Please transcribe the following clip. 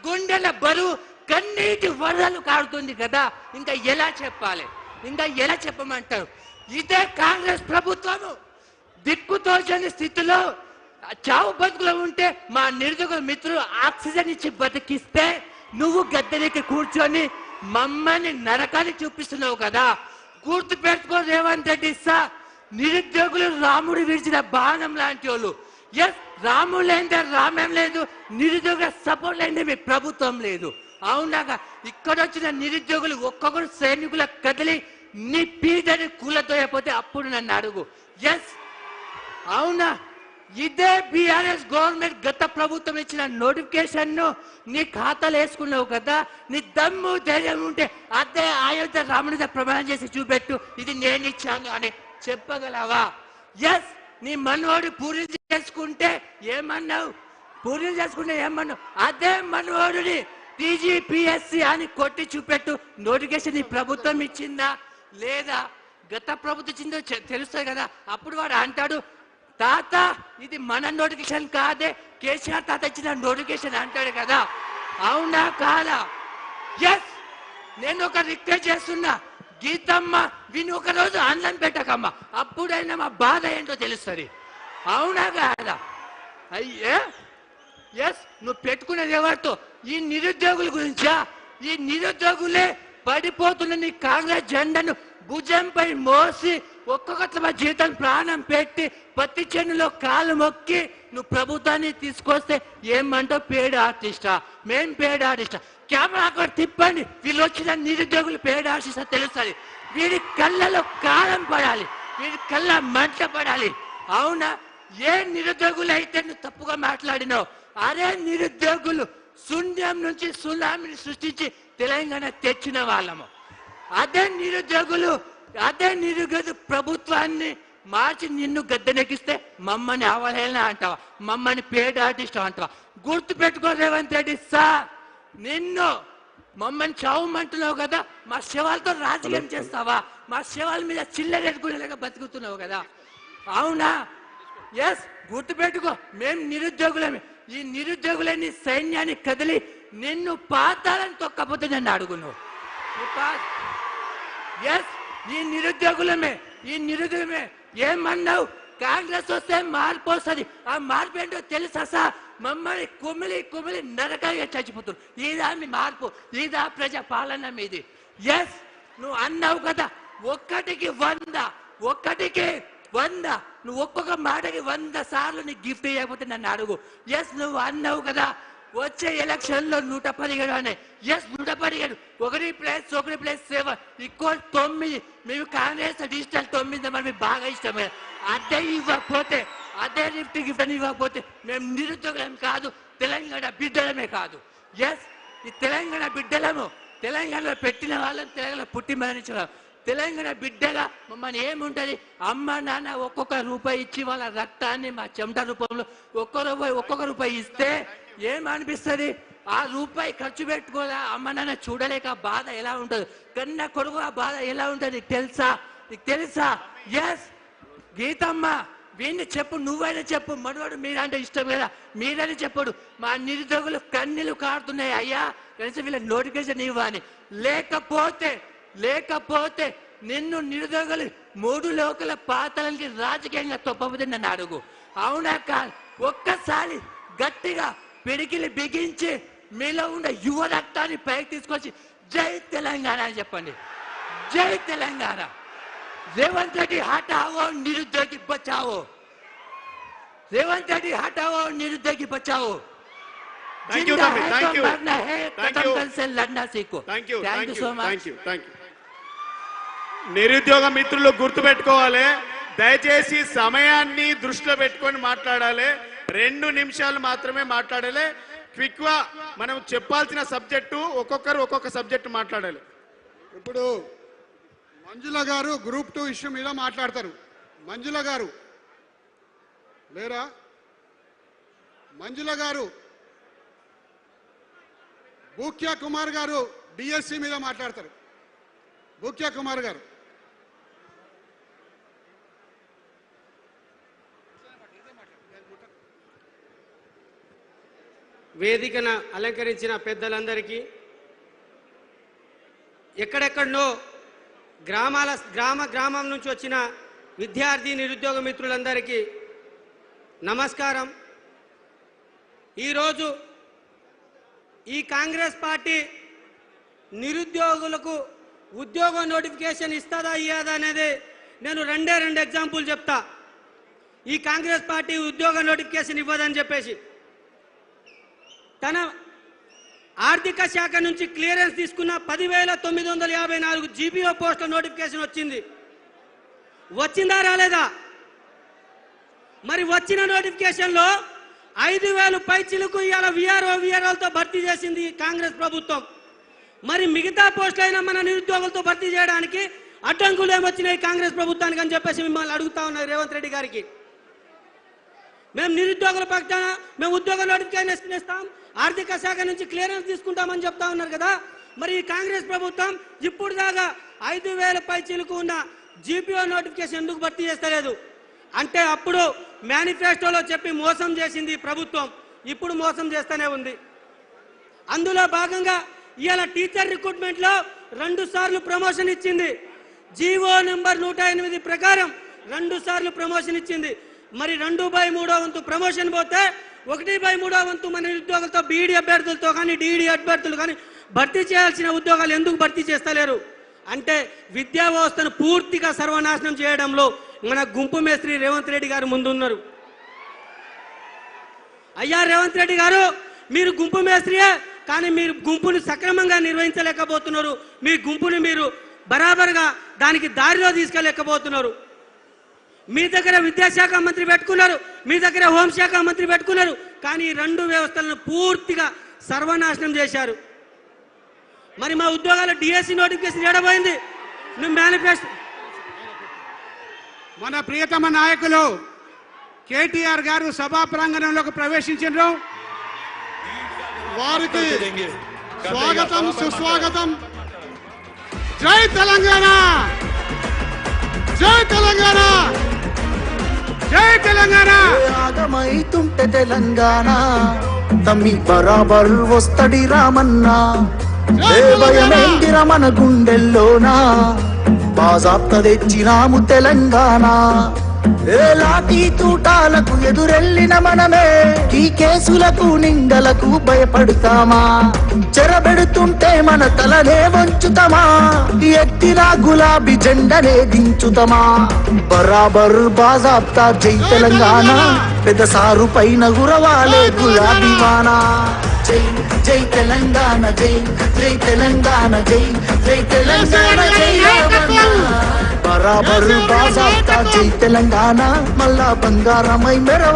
గుండెల బరువు కన్నీటి వరదలు కారుతుంది కదా. ఇంకా ఎలా చెప్పాలి, ఇంకా ఎలా చెప్పమంటారు? ఇదే కాంగ్రెస్ ప్రభుత్వము దిక్కుతోచని స్థితిలో చావు బతుకులో ఉంటే మా నిరుద్యోగ మిత్రులు ఆక్సిజన్ ఇచ్చి బతికిస్తే నువ్వు గద్దెనికి కూర్చొని మమ్మల్ని నరకాన్ని చూపిస్తున్నావు కదా. గుర్తు పెట్టుకో రేవంత్ రెడ్డి సార్, నిరుద్యోగులు రాముడు విడిచిన బాణం లాంటి వాళ్ళు. ఎస్, రాముడు లేదే రామేం లేదు, నిరుద్యోగ సపోర్ట్ లేదే మీ ప్రభుత్వం లేదు. అవునాగా ఇక్కడ వచ్చిన నిరుద్యోగులు ఒక్కొక్కరు సైనికుల కదిలి నీ పీదని కూలతోయపోతే అప్పుడు నన్ను అడుగు. ఎస్ అవునా, ఇదే బీఆర్ఎస్ గవర్నమెంట్ గత ప్రభుత్వం ఇచ్చిన నోటిఫికేషన్ ను నీ ఖాతాలో వేసుకున్నావు కదా. నీ దమ్ము ధైర్యం ఉంటే అదే అయోధ్య రాముడి ప్రమాణం చేసి చూపెట్టు, ఇది నేను ఇచ్చాను అని చెప్పగలవా? ఎస్, నీ మనవాడు పూరీలు చేసుకుంటే ఏమన్నావు, పూరీలు చేసుకుంటే ఏమన్నావు, అదే మనవాడుని టీజీపీఎస్సీ అని కొట్టి చూపెట్టు. నోటిఫికేషన్ నీ ప్రభుత్వం ఇచ్చిందా లేదా? గత ప్రభుత్వం ఇచ్చిందో తెలుస్తుంది కదా. అప్పుడు వాడు అంటాడు, తాత ఇది మన నోటిఫికేషన్ కాదే, కేసీఆర్ తాత ఇచ్చిన నోటిఫికేషన్ అంటాడు కదా. అవునా కాదా? ఎస్, నేను ఒక రిక్వెస్ట్ చేస్తున్నా, గీతమ్మ విని ఒక రోజు ఆన్లైన్ పెట్టకమ్మా, అప్పుడైనా మా బాధ ఏంటో తెలుస్తుంది. అవునా కాదా? అయ్యే ఎస్, నువ్వు పెట్టుకునేది ఎవరితో? ఈ నిరుద్యోగుల గురించా? ఈ నిరుద్యోగులే పడిపోతున్న నీ కాంగ్రెస్ జెండాను భుజంపై మోసి ఒక్కొక్కట్ల జీవితం ప్రాణం పెట్టి పత్తి చేనులో కాలు మొక్కి నువ్వు ప్రభుత్వాన్ని తీసుకొస్తే ఏమంటావు? పేడ్ ఆర్టిస్టా? మేం పేడ్ ఆర్టిస్టా? కెమెరా అక్కడ తిప్పండి, వీళ్ళు వచ్చిన నిరుద్యోగులు పేడ్ ఆర్టిస్టా తెలుస్తుంది. వీడి కళ్ళలో కాలం పడాలి, వీడి కళ్ళ మంట పడాలి. అవునా, ఏ నిరుద్యోగులు అయితే నువ్వు తప్పుగా మాట్లాడినావు, అరే నిరుద్యోగులు శూన్యం నుంచి సునామీని సృష్టించి తెలంగాణ తెచ్చిన వాళ్ళము. అదే నిరుద్యోగులు, అదే నిరుద్యోగ ప్రభుత్వాన్ని మార్చి నిన్ను గద్దెనెక్కిస్తే మమ్మల్ని అవహేళన అంటావా, మమ్మల్ని పేడ్ ఆర్టిస్ట్ అంటావా? గుర్తు పెట్టుకో రేవంత్ రెడ్డి సార్, నిన్ను మమ్మల్ని చావమంటున్నావు కదా, మా శవాలతో రాజకీయం చేస్తావా? మా శవాల మీద చిల్లరెట్టుకునేలాగా బతుకుతున్నావు కదా. అవునా? ఎస్, గుర్తు పెట్టుకో, మేము నిరుద్యోగులమే. ఈ నిరుద్యోగులని సైన్యాన్ని కదిలి నిన్ను పాతాలని తొక్కపోతే నన్ను అడుగును. ఎస్, ఈ నిరుద్యోగులమే, ఈ నిరుద్యోగమే. ఏమన్నావు? కాంగ్రెస్ వస్తే మార్పు వస్తుంది. ఆ మార్పు ఏంటో తెలుసా సార్? మమ్మల్ని కుమిలి కుమిలి నరకంగా చచ్చిపోతున్నారు. ఇదా మీ మార్పు? ఇదా ప్రజా పాలన మీది? ఎస్, నువ్వు అన్నావు కదా, ఒక్కటికి 100, ఒక్కటికి 100. నువ్వు ఒక్కొక్క మాటకి 100 సార్లు నీకు గిఫ్ట్ ఇవ్వకపోతే నన్ను అడుగు. ఎస్, నువ్వు అన్నావు కదా వచ్చే ఎలక్షన్ లో 117 అనే. ఎస్, 117, 1+1+7 = 9. మేము కాంగ్రెస్ డిజిటల్ 9 మరి మీకు బాగా ఇష్టమే. అదే ఇవ్వకపోతే, అదే గిఫ్ట్ అని ఇవ్వకపోతే మేము నిరుద్యోగులం కాదు, తెలంగాణ బిడ్డలమే కాదు. ఎస్, ఈ తెలంగాణ బిడ్డలము, తెలంగాణలో పెట్టిన వాళ్ళని, తెలంగాణ పుట్టి మరణించిన తెలంగాణ బిడ్డగా మమ్మల్ని ఏముంటుంది? అమ్మ నాన్న ఒక్కొక్క రూపాయి ఇచ్చి వాళ్ళ రక్తాన్ని మా చెమట రూపంలో ఒక్కొక్క రూపాయి ఇస్తే ఏమనిపిస్తుంది? ఆ రూపాయి ఖర్చు పెట్టుకోలే అమ్మ నాన్న చూడలేక బాధ ఎలా ఉంటుంది? కన్న కొడుకు ఆ బాధ ఎలా ఉంటుంది తెలుసా? నీకు తెలుసా? ఎస్, గీతమ్మ వీడిని చెప్పు, నువ్వైనా చెప్పు. మనవాడు మీరంటే ఇష్టం కదా, మీరని చెప్పడు. మా నిరుద్యోగులు కన్నీళ్ళు కారుతున్నాయి అయ్యా, కనీసం వీళ్ళ నోటిఫికేషన్ ఇవ్వని. లేకపోతే నిన్ను నిరుద్యోగులు 3 లోకల పాత్రలకి రాజకీయంగా తొప్పబోతే నన్ను అడుగు. అవునా కాదు? ఒక్కసారి గట్టిగా పిడికిలి బిగించి మీలో ఉన్న యువ రక్తాన్ని పైకి తీసుకొచ్చి జై తెలంగాణ అని చెప్పండి. జై తెలంగాణ. రేవంత్ రెడ్డి హటావో, నిరుద్యోగి బచావో. రేవంత్ రెడ్డి హటావో, నిరుద్యోగి బచావో. నిరుద్యోగ మిత్రులు గుర్తుపెట్టుకోవాలి, దయచేసి సమయాన్ని దృష్టిలో పెట్టుకొని మాట్లాడాలి. 2 నిమిషాలు మాత్రమే మాట్లాడాలి. క్విక్ గా మనం చెప్పాల్సిన సబ్జెక్టు ఒక్కొక్కరు ఒక్కొక్క సబ్జెక్టు మాట్లాడాలి. ఇప్పుడు మంజుల గారు గ్రూప్ 2 ఇష్యూ మీద మాట్లాడతారు. మంజుల గారు లేరా? మంజుల గారు. భూక్యా కుమార్ గారు డిఎస్సి మీద మాట్లాడతారు. భూక్యా కుమార్ గారు. వేదికను అలంకరించిన పెద్దలందరికీ, ఎక్కడెక్కడనో గ్రామం నుంచి వచ్చిన విద్యార్థి నిరుద్యోగ మిత్రులందరికీ నమస్కారం. ఈరోజు ఈ కాంగ్రెస్ పార్టీ నిరుద్యోగులకు ఉద్యోగ నోటిఫికేషన్ ఇస్తుందా ఇయ్యదా అనేది నేను రెండు ఎగ్జాంపుల్ చెప్తా. ఈ కాంగ్రెస్ పార్టీ ఉద్యోగ నోటిఫికేషన్ ఇవ్వదని చెప్పేసి తన ఆర్థిక శాఖ నుంచి క్లియరెన్స్ తీసుకున్న 10,954 జీపీఓ పోస్టుల నోటిఫికేషన్ వచ్చింది. వచ్చిందా రాలేదా? మరి వచ్చిన నోటిఫికేషన్లో 5,000 పైచిలకు ఇవాళ విఆర్ఓలతో భర్తీ చేసింది కాంగ్రెస్ ప్రభుత్వం. మరి మిగతా పోస్టులైనా మన నిరుద్యోగులతో భర్తీ చేయడానికి అడ్డంకులు ఏమొచ్చినాయి కాంగ్రెస్ ప్రభుత్వానికి అని చెప్పేసి మిమ్మల్ని అడుగుతా ఉన్నారు రేవంత్ రెడ్డి గారికి. మేము నిరుద్యోగుల పక్షాన మేము ఉద్యోగ నోటిఫికేషన్ ఇస్తాం, ఆర్థిక శాఖ నుంచి క్లియరెన్స్ తీసుకుంటామని చెప్తా ఉన్నారు కదా. మరి ఈ కాంగ్రెస్ ప్రభుత్వం ఇప్పుడు దాకా 5,000 పైచిలకు ఉన్న జీపీఓ నోటిఫికేషన్ ఎందుకు భర్తీ చేస్తలేదు? అంటే అప్పుడు మేనిఫెస్టోలో చెప్పి మోసం చేసింది ప్రభుత్వం, ఇప్పుడు మోసం చేస్తూనే ఉంది. అందులో భాగంగా ఇవాళ టీచర్ రిక్రూట్మెంట్లో 2 సార్లు ప్రమోషన్ ఇచ్చింది. జీవో నెంబర్ 108 ప్రకారం 2 సార్లు ప్రమోషన్ ఇచ్చింది. మరి 2/3 వంతు ప్రమోషన్ పోతే 1/3 వంతు మన నిరుద్యోగులతో బీఈడీ అభ్యర్థులతో కానీ డీఈడీ అభ్యర్థులు కానీ భర్తీ చేయాల్సిన ఉద్యోగాలు ఎందుకు భర్తీ చేస్తలేరు? అంటే విద్యా వ్యవస్థను పూర్తిగా సర్వనాశనం చేయడంలో మన గుంపు మేస్త్రి రేవంత్ రెడ్డి గారు ముందున్నారు. అయ్యా రేవంత్ రెడ్డి గారు, మీరు గుంపు మేస్త్రియే, కానీ మీరు గుంపును సక్రమంగా నిర్వహించలేకపోతున్నారు. మీ గుంపుని మీరు బరాబర్గా దానికి దారిలో తీసుకెళ్ళలేకపోతున్నారు. మీ దగ్గర విద్యాశాఖ మంత్రి పెట్టుకున్నారు, మీ దగ్గర హోంశాఖ మంత్రి పెట్టుకున్నారు, కానీ ఈ 2 వ్యవస్థలను పూర్తిగా సర్వనాశనం చేశారు. మరి మా ఉద్యోగాల డిఎస్సి నోటిఫికేషన్ ఏడబోయింది? నువ్వు మేనిఫెస్టో మన ప్రియతమ నాయకులు కేటీఆర్ గారు సభా ప్రాంగణంలోకి ప్రవేశించారు. వారికి స్వాగతం సుస్వాగతం. జై తెలంగాణ, జై తెలంగాణ, జై తెలంగాణ. ఆగమైతుంటే తెలంగాణ తమ్మి బరాబర్ వస్తడి రామన్నా. ఏ భయమేంటిరా మన గుండెల్లోనా, బాజాప్త తెచ్చినాము తెలంగాణ. ఏ లాఠీ తూటాలకు ఎదురెళ్ళిన మనమే ఈ కేసులకు నిందలకు భయపడతామా? చెరబెడుతుంటే మన తలనే వంచుతామా? ఎత్తిన గులాబీ జెండనే దించుతామా? బరాబర్ బాజాప్తా జై తెలంగాణ, పెద్ద సారు పైన గురవాలే గులాబీ వానా. జై జై తెలంగాణ, జై జై తెలంగాణ, జై జై తెలంగాణ, జై బరాబరు బాజాప్తా జై తెలంగాణ, మళ్ళా బంగారమై మెరవ